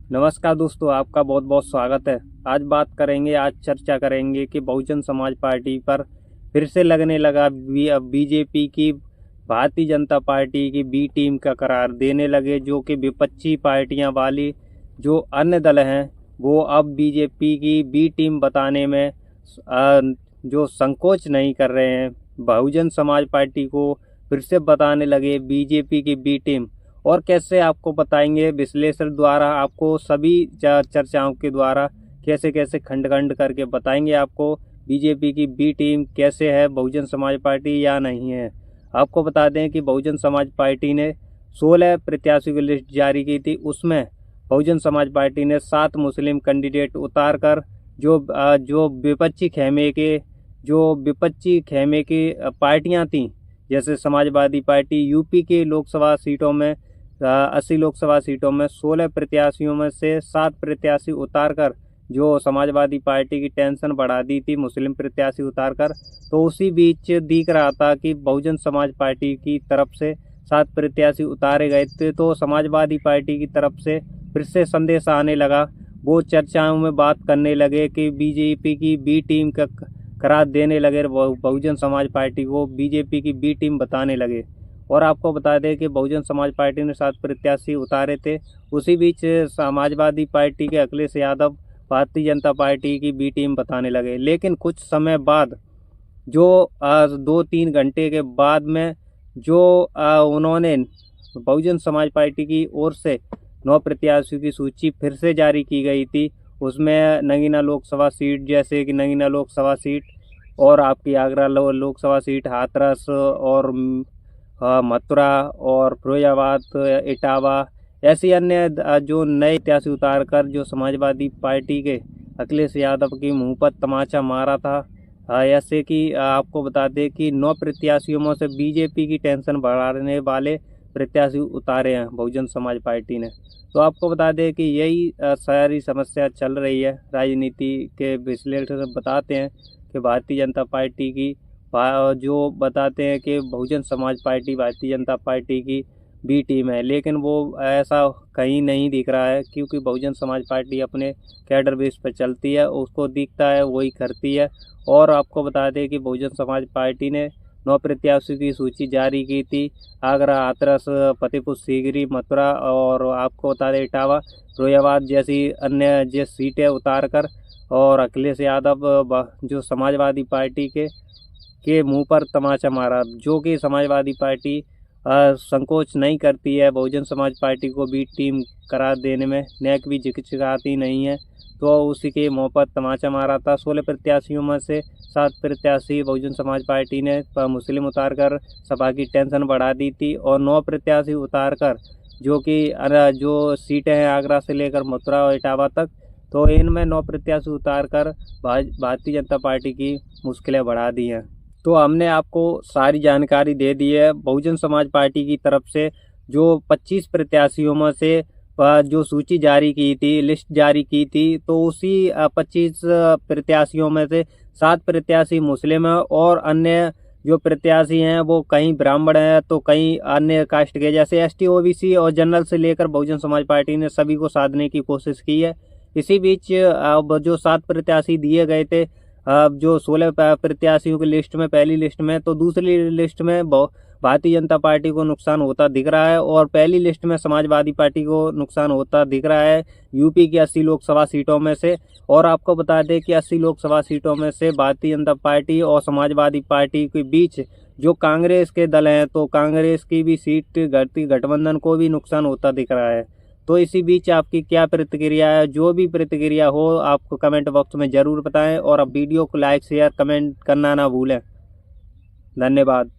नमस्कार दोस्तों, आपका बहुत बहुत स्वागत है। आज चर्चा करेंगे कि बहुजन समाज पार्टी पर फिर से लगने लगा बीजेपी की भारतीय जनता पार्टी की बी टीम का करार देने लगे, जो कि विपक्षी पार्टियां वाली जो अन्य दल हैं वो अब बीजेपी की बी टीम बताने में जो संकोच नहीं कर रहे हैं। बहुजन समाज पार्टी को फिर से बताने लगे बीजेपी की बी टीम। और कैसे आपको बताएंगे विश्लेषण द्वारा, आपको सभी चर्चाओं के द्वारा कैसे कैसे खंड खंड करके बताएंगे आपको बीजेपी की बी टीम कैसे है, बहुजन समाज पार्टी या नहीं है। आपको बता दें कि बहुजन समाज पार्टी ने 16 प्रत्याशियों की लिस्ट जारी की थी। उसमें बहुजन समाज पार्टी ने 7 मुस्लिम कैंडिडेट उतार कर जो विपक्षी खेमे की पार्टियां थीं, जैसे समाजवादी पार्टी यूपी के लोकसभा सीटों में 80 लोकसभा सीटों में 16 प्रत्याशियों में से 7 प्रत्याशी उतारकर जो समाजवादी पार्टी की टेंशन बढ़ा दी थी मुस्लिम प्रत्याशी उतारकर। तो उसी बीच दिख रहा था कि बहुजन समाज पार्टी की तरफ से 7 प्रत्याशी उतारे गए थे, तो समाजवादी पार्टी की तरफ से फिर से संदेश आने लगा। वो चर्चाओं में बात करने लगे कि बीजेपी की बी टीम का करार देने लगे, बहुजन समाज पार्टी को बीजेपी की बी टीम बताने लगे। और आपको बता दें कि बहुजन समाज पार्टी ने 7 प्रत्याशी उतारे थे। उसी बीच समाजवादी पार्टी के अखिलेश यादव भारतीय जनता पार्टी की बी टीम बताने लगे। लेकिन कुछ समय बाद जो 2-3 घंटे के बाद में जो उन्होंने बहुजन समाज पार्टी की ओर से 9 प्रत्याशियों की सूची फिर से जारी की गई थी। उसमें नगीना लोकसभा सीट, जैसे कि नगीना लोकसभा सीट और आपकी आगरा लोकसभा सीट, हाथरस और मथुरा और फिरोजाबाद, इटावा, ऐसी अन्य जो नए प्रत्याशी उतार कर जो समाजवादी पार्टी के अखिलेश यादव की मुंह पर तमाचा मारा था। ऐसे कि आपको बता दें कि 9 प्रत्याशियों में से बीजेपी की टेंशन बढ़ाने वाले प्रत्याशी उतारे हैं बहुजन समाज पार्टी ने। तो आपको बता दें कि यही सारी समस्या चल रही है। राजनीति के विश्लेषक बताते हैं कि भारतीय जनता पार्टी की जो बताते हैं कि बहुजन समाज पार्टी भारतीय जनता पार्टी की बी टीम है, लेकिन वो ऐसा कहीं नहीं दिख रहा है, क्योंकि बहुजन समाज पार्टी अपने कैडर बेस पर चलती है, उसको दिखता है वही करती है। और आपको बता दें कि बहुजन समाज पार्टी ने 9 प्रत्याशियों की सूची जारी की थी। आगरा, हाथरस, फतेहपुर सीकरी, मथुरा और आपको बता दें इटावा, फिरोजाबाद जैसी अन्य सीटें उतार कर और अखिलेश यादव जो समाजवादी पार्टी के मुंह पर तमाचा मारा, जो कि समाजवादी पार्टी संकोच नहीं करती है बहुजन समाज पार्टी को बी टीम करार देने में, नेक भी झिकझिकाती नहीं है। तो उसी के मुंह पर तमाचा मारा था। 16 प्रत्याशियों में से 7 प्रत्याशी बहुजन समाज पार्टी ने मुस्लिम उतारकर सपा की टेंशन बढ़ा दी थी, और 9 प्रत्याशी उतारकर जो कि जो सीटें हैं आगरा से लेकर मथुरा और इटावा तक, तो इनमें 9 प्रत्याशी उतारकर भारतीय जनता पार्टी की मुश्किलें बढ़ा दी हैं। तो हमने आपको सारी जानकारी दे दी है। बहुजन समाज पार्टी की तरफ से जो 25 प्रत्याशियों में से जो सूची जारी की थी, लिस्ट जारी की थी, तो उसी 25 प्रत्याशियों में से 7 प्रत्याशी मुस्लिम हैं, और अन्य जो प्रत्याशी हैं वो कहीं ब्राह्मण हैं तो कहीं अन्य कास्ट के, जैसे एसटी, ओबीसी और जनरल से लेकर बहुजन समाज पार्टी ने सभी को साधने की कोशिश की है। इसी बीच अब जो 7 प्रत्याशी दिए गए थे, अब जो 16 प्रत्याशियों की लिस्ट में, पहली लिस्ट में, तो दूसरी लिस्ट में भारतीय जनता पार्टी को नुकसान होता दिख रहा है, और पहली लिस्ट में समाजवादी पार्टी को नुकसान होता दिख रहा है यूपी की 80 लोकसभा सीटों में से। और आपको बता दें कि 80 लोकसभा सीटों में से भारतीय जनता पार्टी और समाजवादी पार्टी के बीच जो कांग्रेस के दल हैं, तो कांग्रेस की भी सीट गठबंधन को भी नुकसान होता दिख रहा है। तो इसी बीच आपकी क्या प्रतिक्रिया है? जो भी प्रतिक्रिया हो आपको कमेंट बॉक्स में ज़रूर बताएं, और अब वीडियो को लाइक, शेयर, कमेंट करना ना भूलें। धन्यवाद।